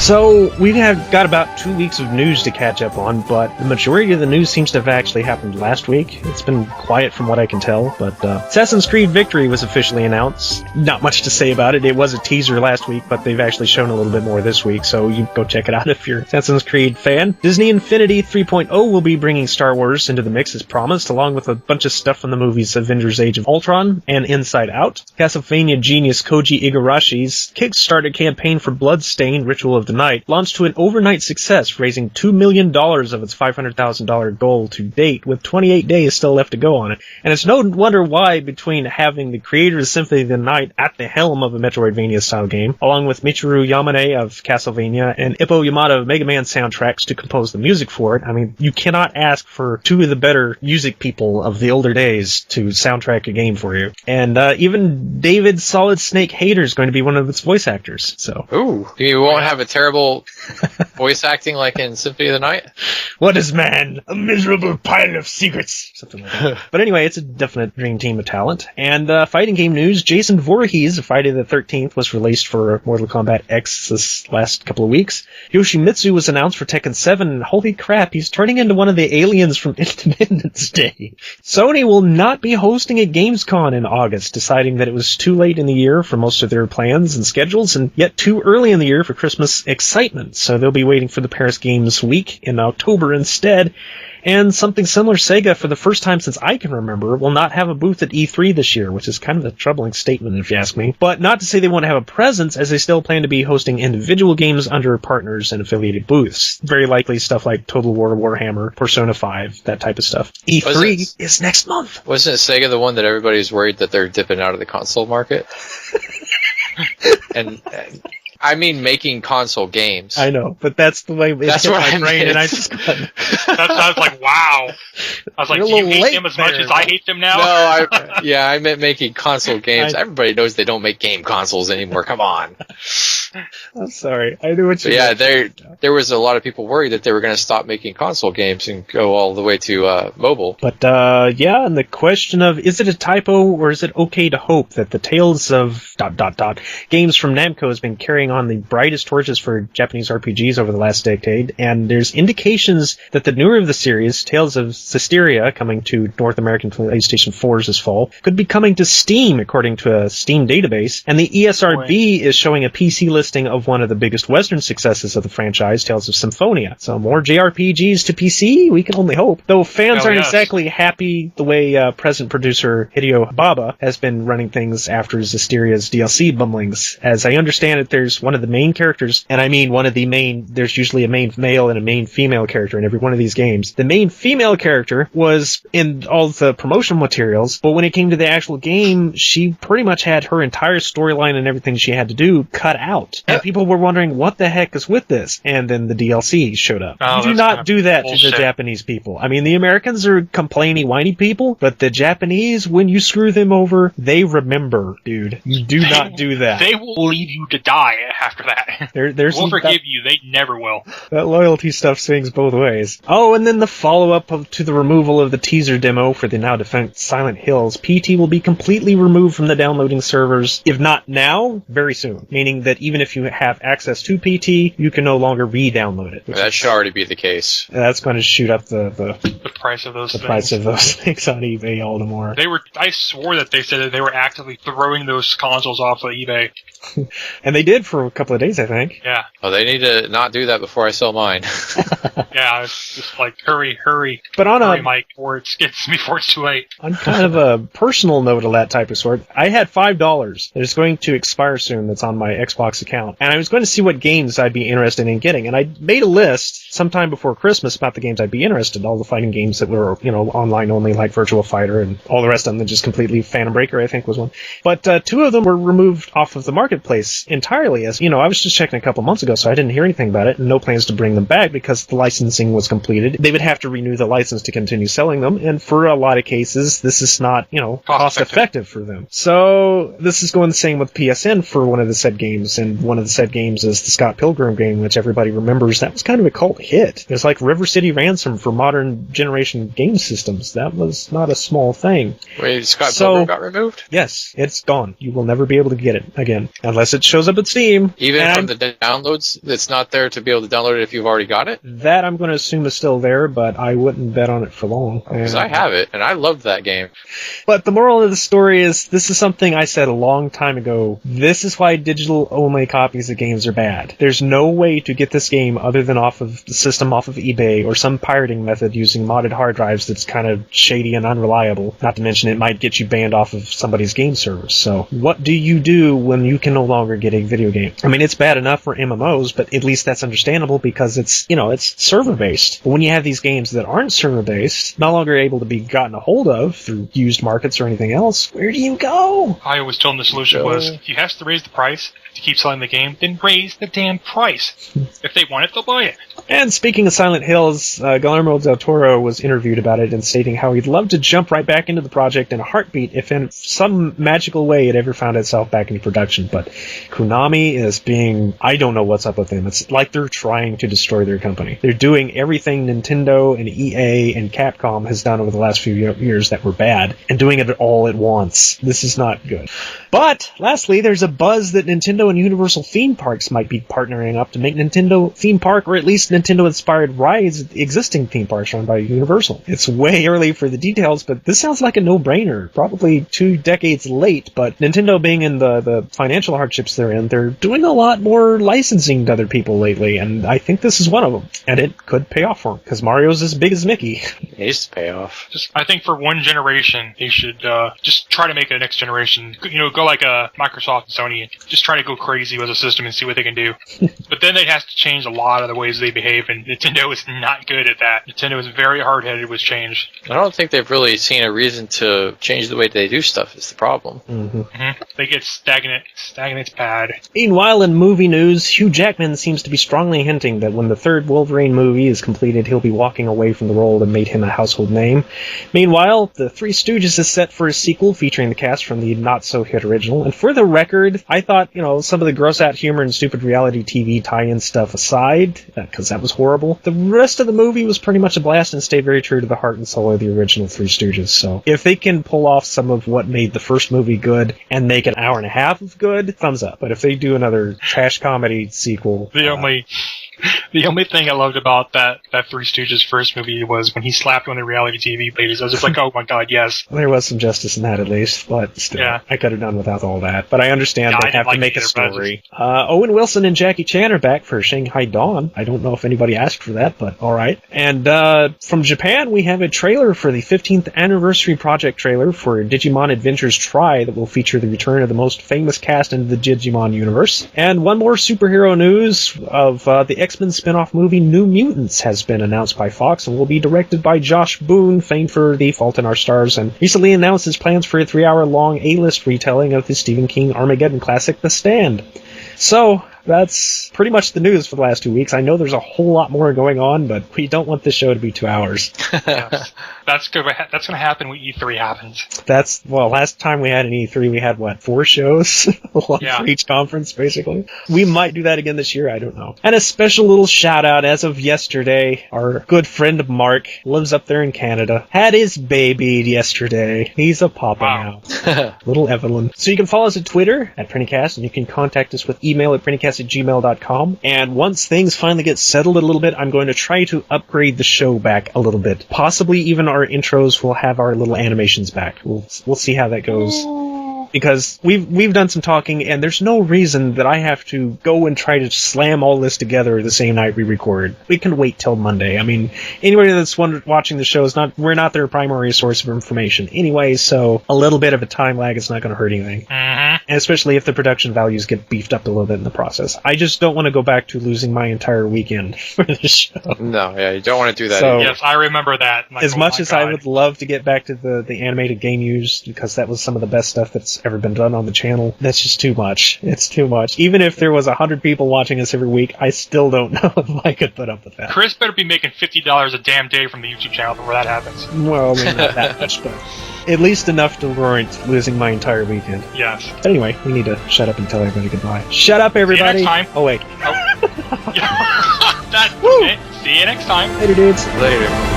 So, we've got about 2 weeks of news to catch up on, but the majority of the news seems to have actually happened last week. It's been quiet from what I can tell, but Assassin's Creed Victory was officially announced. Not much to say about it. It was a teaser last week, but they've actually shown a little bit more this week, so you go check it out if you're an Assassin's Creed fan. Disney Infinity 3.0 will be bringing Star Wars into the mix as promised, along with a bunch of stuff from the movies Avengers Age of Ultron and Inside Out. Castlevania genius Koji Igarashi's Kickstarter campaign for Bloodstained Ritual of the Night launched to an overnight success, raising $2 million of its $500,000 goal to date, with 28 days still left to go on it. And it's no wonder why, between having the creators of Symphony of the Night at the helm of a Metroidvania-style game, along with Michiru Yamane of Castlevania and Ippo Yamada of Mega Man soundtracks to compose the music for it, I mean, you cannot ask for two of the better music people of the older days to soundtrack a game for you. And even David Solid Snake Hater is going to be one of its voice actors. So, ooh, you won't have a terrible voice acting like in Symphony of the Night? What is man? A miserable pile of secrets. Something like that. But anyway, it's a definite dream team of talent. And fighting game news, Jason Voorhees of Friday the 13th was released for Mortal Kombat X this last couple of weeks. Yoshimitsu was announced for Tekken 7, and holy crap, he's turning into one of the aliens from Independence Day. Sony will not be hosting at Gamescom in August, deciding that it was too late in the year for most of their plans and schedules, and yet too early in the year for Christmas excitement. So they'll be waiting for the Paris Games Week in October instead. And something similar, Sega, for the first time since I can remember, will not have a booth at E3 this year, which is kind of a troubling statement if you ask me. But not to say they won't have a presence, as they still plan to be hosting individual games under partners and affiliated booths. Very likely stuff like Total War, Warhammer, Persona 5, that type of stuff. E3 is next month. Wasn't Sega the one that everybody's worried that they're dipping out of the console market? and I mean, making console games. I know, but that's the way it's in my brain, and I just got... I was like, wow. I was like, do you hate them as much as I hate them now? No, I meant making console games. Everybody knows they don't make game consoles anymore. Come on. I'm sorry. I knew what you meant. Yeah, there was a lot of people worried that they were going to stop making console games and go all the way to mobile. But, yeah, and the question of, is it a typo, or is it okay to hope that the Tales of... games from Namco has been carrying on the brightest torches for Japanese RPGs over the last decade, and there's indications that the newer of the series, Tales of Systeria, coming to North American PlayStation 4s this fall, could be coming to Steam, according to a Steam database, and the ESRB is showing a PC listing of one of the biggest Western successes of the franchise, Tales of Symphonia. So more JRPGs to PC? We can only hope. Though fans aren't exactly happy the way present producer Hideo Baba has been running things after Zysteria's DLC bumblings. As I understand it, there's one of the main characters, and I mean one of the main, there's usually a main male and a main female character in every one of these games. The main female character was in all the promotional materials, but when it came to the actual game, she pretty much had her entire storyline and everything she had to do cut out. And people were wondering, what the heck is with this? And then the DLC showed up. You do not do that to the Japanese people. I mean, the Americans are complainy, whiny people, but the Japanese, when you screw them over, they remember, dude. You do not do that. They will leave you to die after that. We'll forgive you. They never will. That loyalty stuff swings both ways. Oh, and then the follow-up to the removal of the teaser demo for the now defunct Silent Hills, PT will be completely removed from the downloading servers, if not now, very soon. Meaning that even if you have access to PT, you can no longer re-download it. That should already be the case. That's going to shoot up the price of those things. The price of those things on eBay all the more. I swore that they said that they were actively throwing those consoles off of eBay. And they did for a couple of days, I think. Yeah. Oh, they need to not do that before I sell mine. Yeah, it's just like, hurry. But hurry, Mike, before it's too late. On kind of a personal note of that type of sort, I had $5 that is going to expire soon that's on my Xbox account. And I was going to see what games I'd be interested in getting. And I made a list sometime before Christmas about the games I'd be interested in. All the fighting games that were, online only, like Virtua Fighter, and all the rest of them, just completely Phantom Breaker, I think, was one. But two of them were removed off of the marketplace entirely. As I was just checking a couple months ago, so I didn't hear anything about it, and no plans to bring them back because the licensing was completed. They would have to renew the license to continue selling them, and for a lot of cases, this is not, cost effective for them. So this is going the same with PSN for one of the said games, and And one of the said games is the Scott Pilgrim game, which everybody remembers. That was kind of a cult hit. It was like River City Ransom for modern generation game systems. That was not a small thing. Wait, Scott Pilgrim got removed? Yes, it's gone. You will never be able to get it again, unless it shows up at Steam. Even from the downloads, it's not there to be able to download it if you've already got it? That I'm going to assume is still there, but I wouldn't bet on it for long. Because I have it, and I loved that game. But the moral of the story is, this is something I said a long time ago. This is why digital-only copies of games are bad. There's no way to get this game other than off of the system off of eBay or some pirating method using modded hard drives that's kind of shady and unreliable. Not to mention it might get you banned off of somebody's game servers. So what do you do when you can no longer get a video game? I mean, it's bad enough for MMOs, but at least that's understandable because it's server-based. But when you have these games that aren't server-based, no longer able to be gotten a hold of through used markets or anything else, where do you go? I always told them the solution was, if you have to raise the price to keep selling the game, then raise the damn price. If they want it, they'll buy it. And speaking of Silent Hills, Guillermo del Toro was interviewed about it and stating how he'd love to jump right back into the project in a heartbeat if in some magical way it ever found itself back in production. But Konami is being... I don't know what's up with them. It's like they're trying to destroy their company. They're doing everything Nintendo and EA and Capcom has done over the last few years that were bad, and doing it all at once. This is not good. But, lastly, there's a buzz that Nintendo and Universal theme parks might be partnering up to make Nintendo theme park, or at least Nintendo-inspired rides, existing theme parks run by Universal. It's way early for the details, but this sounds like a no-brainer. Probably 2 decades late, but Nintendo being in the financial hardships they're in, they're doing a lot more licensing to other people lately, and I think this is one of them. And it could pay off for them, because Mario's as big as Mickey. It needs to pay off. I think for one generation, they should just try to make it a next generation. Go like Microsoft and Sony. Just try to go crazy with the system and see what they can do. But then they'd have to change a lot of the ways they behave, and Nintendo is not good at that. Nintendo is very hard-headed with change. I don't think they've really seen a reason to change the way they do stuff is the problem. Mm-hmm. They get stagnant. Stagnant's bad. Meanwhile, in movie news, Hugh Jackman seems to be strongly hinting that when the third Wolverine movie is completed, he'll be walking away from the role that made him a household name. Meanwhile, The Three Stooges is set for a sequel featuring the cast from the not-so-hit original. And for the record, I thought, some of the gross-out humor and stupid reality TV tie-in stuff aside, because that was horrible, the rest of the movie was pretty much a blast and stayed very true to the heart and soul of the original Three Stooges. So if they can pull off some of what made the first movie good and make an hour and a half of good, thumbs up. But if they do another trash comedy sequel... The only thing I loved about that Three Stooges first movie was when he slapped one of the reality TV ladies. I was just like, oh my god, yes. There was some justice in that at least, but still, yeah. I could have done without all that. But I understand they have to make a story. Owen Wilson and Jackie Chan are back for Shanghai Dawn. I don't know if anybody asked for that, but alright. And from Japan, we have a trailer for the 15th anniversary project trailer for Digimon Adventures Tri that will feature the return of the most famous cast in the Digimon universe. And one more superhero news of the X-Men spin-off movie New Mutants has been announced by Fox and will be directed by Josh Boone, famed for The Fault in Our Stars, and recently announced his plans for a 3-hour-long A-list retelling of the Stephen King Armageddon classic The Stand. So, that's pretty much the news for the last 2 weeks. I know there's a whole lot more going on, but we don't want this show to be 2 hours. Yes. That's going to happen when E3 happens. Last time we had an E3, we had, 4 shows? For each conference, basically. We might do that again this year, I don't know. And a special little shout-out, as of yesterday, our good friend Mark lives up there in Canada, had his baby yesterday. He's a papa now. Little Evelyn. So you can follow us at Twitter, at PrinnyCast, and you can contact us with email at PrinnyCast@gmail.com. And once things finally get settled a little bit, I'm going to try to upgrade the show back a little bit. Possibly even our intros will have our little animations back. We'll see how that goes. Because we've done some talking, and there's no reason that I have to go and try to slam all this together the same night we record. We can wait till Monday. I mean, anybody that's watching the show we're not their primary source of information anyway, so a little bit of a time lag is not going to hurt anything. Mm-hmm. And especially if the production values get beefed up a little bit in the process. I just don't want to go back to losing my entire weekend for the show. No, you don't want to do that. So, yes, I remember that. As much as I would love to get back to the animated game news, because that was some of the best stuff that's ever been done on the channel, that's just too much. It's too much. Even if there was 100 people watching us every week, I still don't know if I could put up with that. Chris better be making $50 a damn day from the YouTube channel before that happens. Well, maybe not that much, but... At least enough to warrant losing my entire weekend. Yes. But anyway, we need to shut up and tell everybody goodbye. Shut up, everybody! See you next time. Oh, wait. Oh. Yeah. That's okay. See you next time. Later, dudes. Later.